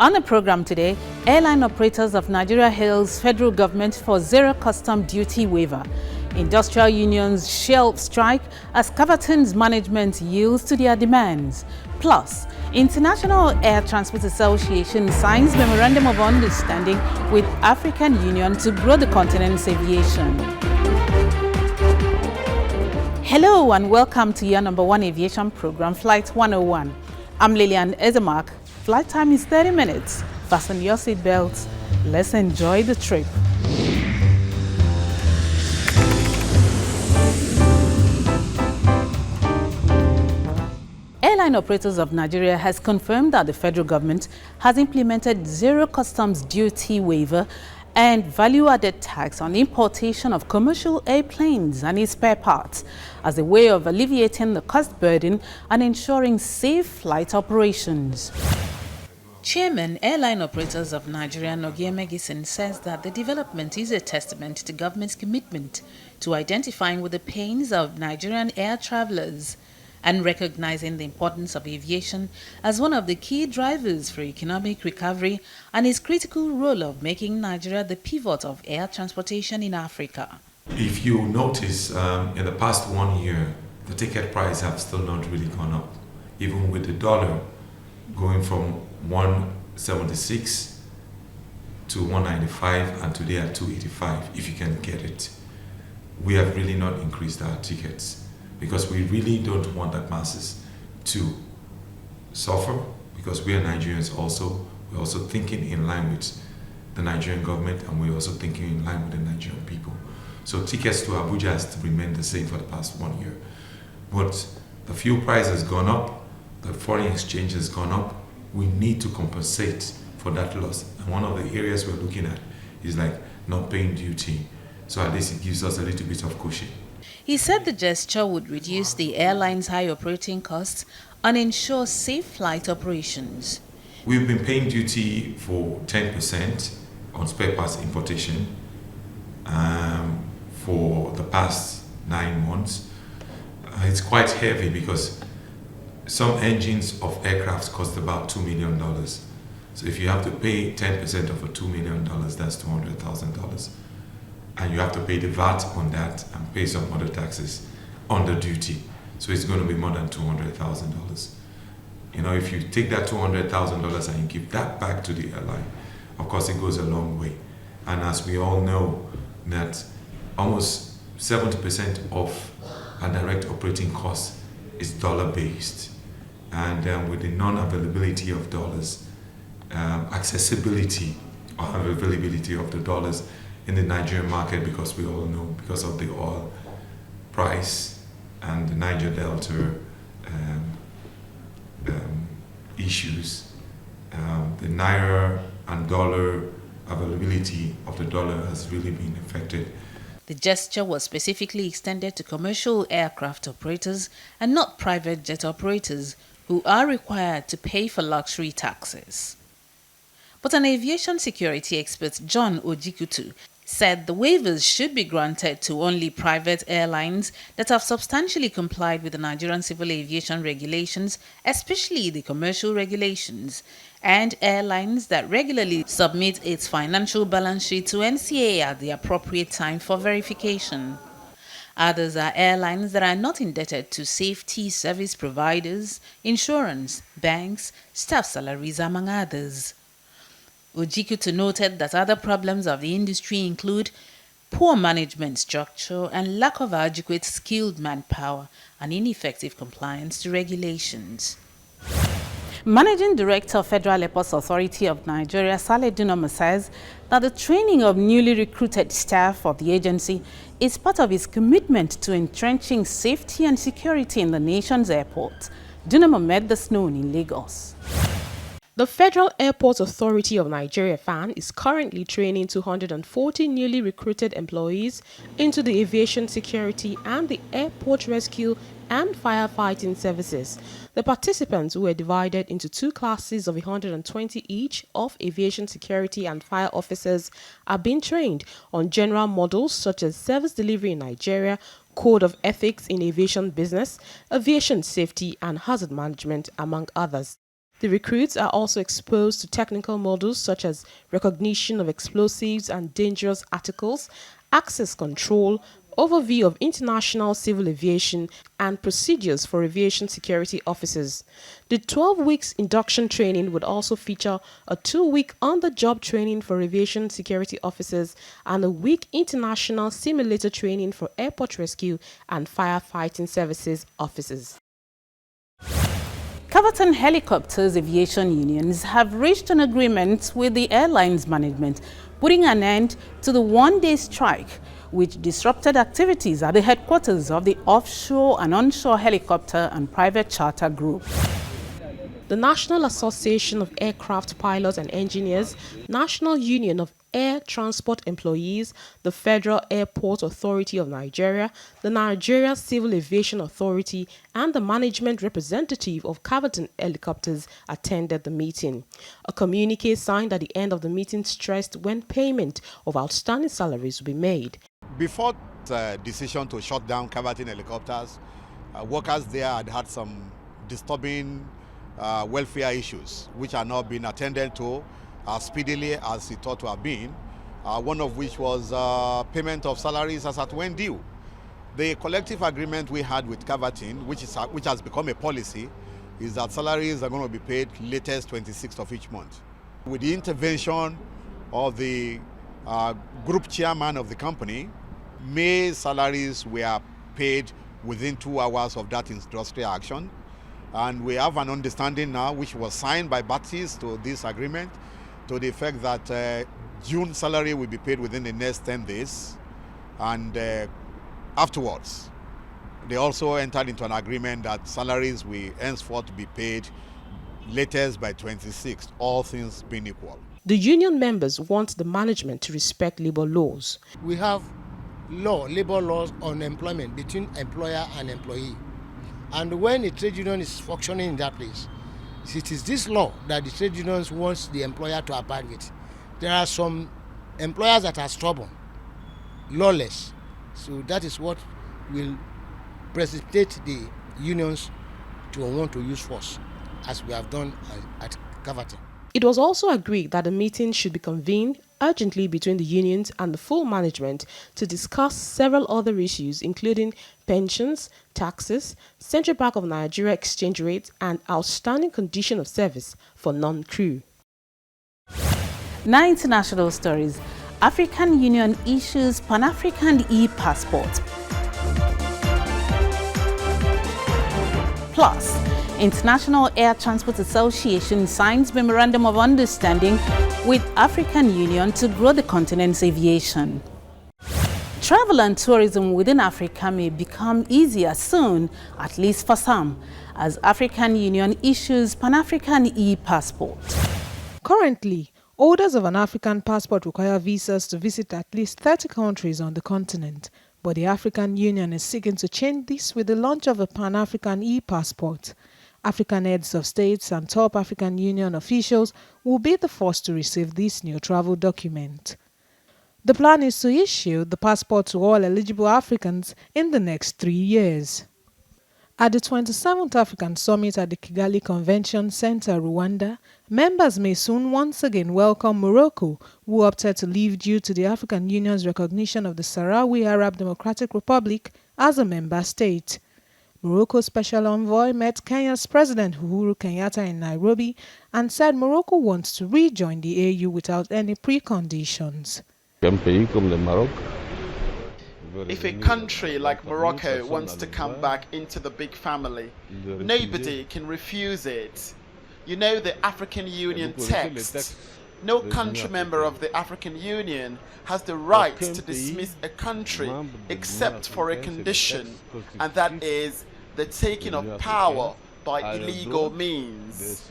On the program today, airline operators of Nigeria hails federal government for zero custom duty waiver. Industrial unions SHELVE strike as CAVERTON's management yields to their demands. Plus, International Air Transport Association signs Memorandum of Understanding with African Union to grow the continent's aviation. Hello and welcome to your number one aviation program, Flight 101. I'm Lillian Ezemark. Flight time is 30 minutes. Fasten your seatbelts. Let's enjoy the trip. Airline Operators of Nigeria has confirmed that the federal government has implemented zero customs duty waiver and value-added tax on importation of commercial airplanes and its spare parts as a way of alleviating the cost burden and ensuring safe flight operations. Chairman, Airline Operators of Nigeria, Nogie Megison, says that the development is a testament to government's commitment to identifying with the pains of Nigerian air travelers and recognizing the importance of aviation as one of the key drivers for economic recovery and its critical role of making Nigeria the pivot of air transportation in Africa. If you notice, in the past 1 year, the ticket price have still not really gone up, even with the dollar going from 176 to 195 and today at 285 if you can get it. We have really not increased our tickets because we really don't want the masses to suffer, because we are Nigerians also. We're also thinking in line with the Nigerian government, and we're also thinking in line with the Nigerian people. So tickets to Abuja has remained the same for the past 1 year. But the fuel price has gone up, the foreign exchange has gone up. We need to compensate for that loss. And one of the areas we're looking at is like not paying duty. So at least it gives us a little bit of cushion. He said the gesture would reduce the airline's high operating costs and ensure safe flight operations. We've been paying duty for 10% on spare parts importation for the past 9 months. It's quite heavy because some engines of aircraft cost about $2 million. So if you have to pay 10% of a $2 million, that's $200,000. And you have to pay the VAT on that and pay some other taxes on the duty. So it's going to be more than $200,000. You know, if you take that $200,000 and you give that back to the airline, of course it goes a long way. And as we all know, that almost 70% of our direct operating costs is dollar-based. And with the non-availability of dollars, accessibility or availability of the dollars in the Nigerian market, because we all know, because of the oil price and the Niger Delta issues, the Naira and dollar availability of the dollar has really been affected. The gesture was specifically extended to commercial aircraft operators and not private jet operators, who are required to pay for luxury taxes. But an aviation security expert, John Ojikutu, said the waivers should be granted to only private airlines that have substantially complied with the Nigerian civil aviation regulations, especially the commercial regulations, and airlines that regularly submit its financial balance sheet to NCA at the appropriate time for verification. Others are airlines that are not indebted to safety service providers, insurance, banks, staff salaries, among others. Ojikutu noted that other problems of the industry include poor management structure and lack of adequate skilled manpower and ineffective compliance to regulations. Managing Director of Federal Airports Authority of Nigeria, Saleh Dunoma, says that the training of newly recruited staff of the agency is part of its commitment to entrenching safety and security in the nation's airports. Dunoma made this known in Lagos. The Federal Airports Authority of Nigeria (FAAN) is currently training 240 newly recruited employees into the aviation security and the airport rescue and firefighting services. The participants, who were divided into 2 classes of 120 each of aviation security and fire officers, are being trained on general models such as service delivery in Nigeria, code of ethics in aviation business, aviation safety and hazard management, among others. The recruits are also exposed to technical modules such as recognition of explosives and dangerous articles, access control, overview of international civil aviation, and procedures for aviation security officers. The 12 weeks induction training would also feature a 2-week on-the-job training for aviation security officers and a week international simulator training for airport rescue and firefighting services officers. CAVERTON Helicopters Aviation Unions have reached an agreement with the airline's management, putting an end to the one-day strike, which disrupted activities at the headquarters of the offshore and onshore helicopter and private charter group. The National Association of Aircraft Pilots and Engineers, National Union of Air Transport Employees, the Federal Airport Authority of Nigeria, the Nigeria Civil Aviation Authority, and the management representative of CAVERTON Helicopters attended the meeting. A communique signed at the end of the meeting stressed when payment of outstanding salaries will be made. Before the decision to shut down CAVERTON Helicopters, workers there had some disturbing welfare issues, which are now being attended to as speedily as it ought to have been, one of which was payment of salaries as at when due. The collective agreement we had with CAVERTON, which has become a policy, is that salaries are going to be paid latest 26th of each month. With the intervention of the group chairman of the company, May salaries were paid within 2 hours of that industrial action. And we have an understanding now, which was signed by parties to this agreement, to the effect that June salary will be paid within the next 10 days. And afterwards, they also entered into an agreement that salaries will henceforth be paid latest by 26th, all things being equal. The union members want the management to respect labor laws. We have labor laws on employment between employer and employee. And when a trade union is functioning in that place, it is this law that the trade unions wants the employer to abide with. There are some employers that are stubborn, lawless. So that is what will precipitate the unions to want to use force, as we have done at CAVERTON. It was also agreed that a meeting should be convened urgently between the unions and the full management to discuss several other issues, including pensions, taxes, Central Bank of Nigeria exchange rates, and outstanding condition of service for non-crew. Now international stories. African Union issues Pan-African e-passport. Plus, International Air Transport Association signs Memorandum of Understanding with African Union to grow the continent's aviation. Travel and tourism within Africa may become easier soon, at least for some, as African Union issues Pan-African e-passport. Currently, holders of an African passport require visas to visit at least 30 countries on the continent, but the African Union is seeking to change this with the launch of a Pan-African e-passport. African heads of states and top African Union officials will be the first to receive this new travel document. The plan is to issue the passport to all eligible Africans in the next 3 years. At the 27th African Summit at the Kigali Convention Center, Rwanda, members may soon once again welcome Morocco, who opted to leave due to the African Union's recognition of the Sahrawi Arab Democratic Republic as a member state. Morocco's special envoy met Kenya's President Uhuru Kenyatta in Nairobi and said Morocco wants to rejoin the AU without any preconditions. If a country like Morocco wants to come back into the big family, nobody can refuse it. You know the African Union text. No country member of the African Union has the right to dismiss a country except for a condition, and that is the taking of power by illegal means.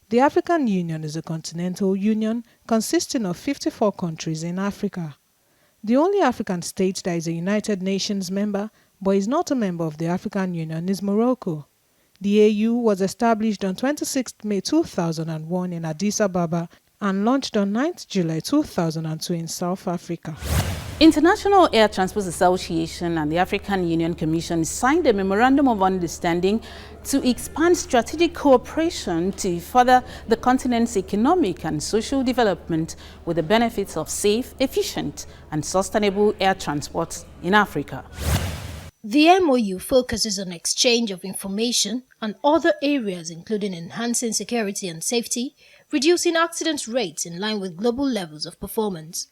The African Union is a continental union consisting of 54 countries in Africa. The only African state that is a United Nations member but is not a member of the African Union is Morocco. The AU was established on 26 May 2001 in Addis Ababa and launched on 9 July 2002 in South Africa. International Air Transport Association and the African Union Commission signed a memorandum of understanding to expand strategic cooperation to further the continent's economic and social development with the benefits of safe, efficient and sustainable air transport in Africa. The MOU focuses on exchange of information and other areas including enhancing security and safety, reducing accident rates in line with global levels of performance.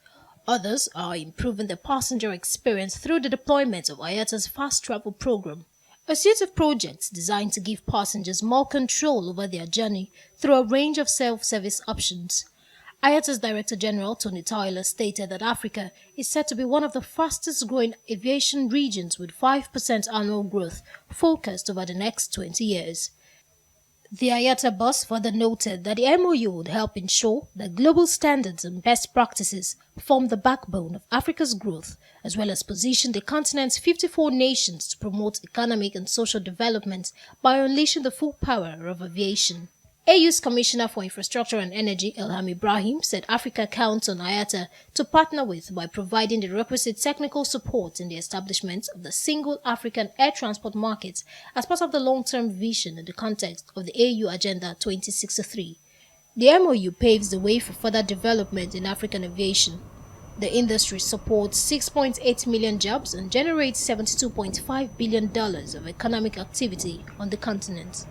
Others are improving the passenger experience through the deployment of IATA's Fast Travel program, a suite of projects designed to give passengers more control over their journey through a range of self-service options. IATA's Director General Tony Tyler stated that Africa is set to be one of the fastest growing aviation regions with 5% annual growth focused over the next 20 years. The IATA boss further noted that the MOU would help ensure that global standards and best practices form the backbone of Africa's growth, as well as position the continent's 54 nations to promote economic and social development by unleashing the full power of aviation. AU's Commissioner for Infrastructure and Energy, Elham Ibrahim, said Africa counts on IATA to partner with by providing the requisite technical support in the establishment of the single African air transport market as part of the long-term vision in the context of the AU Agenda 2063. The MOU paves the way for further development in African aviation. The industry supports 6.8 million jobs and generates $72.5 billion of economic activity on the continent.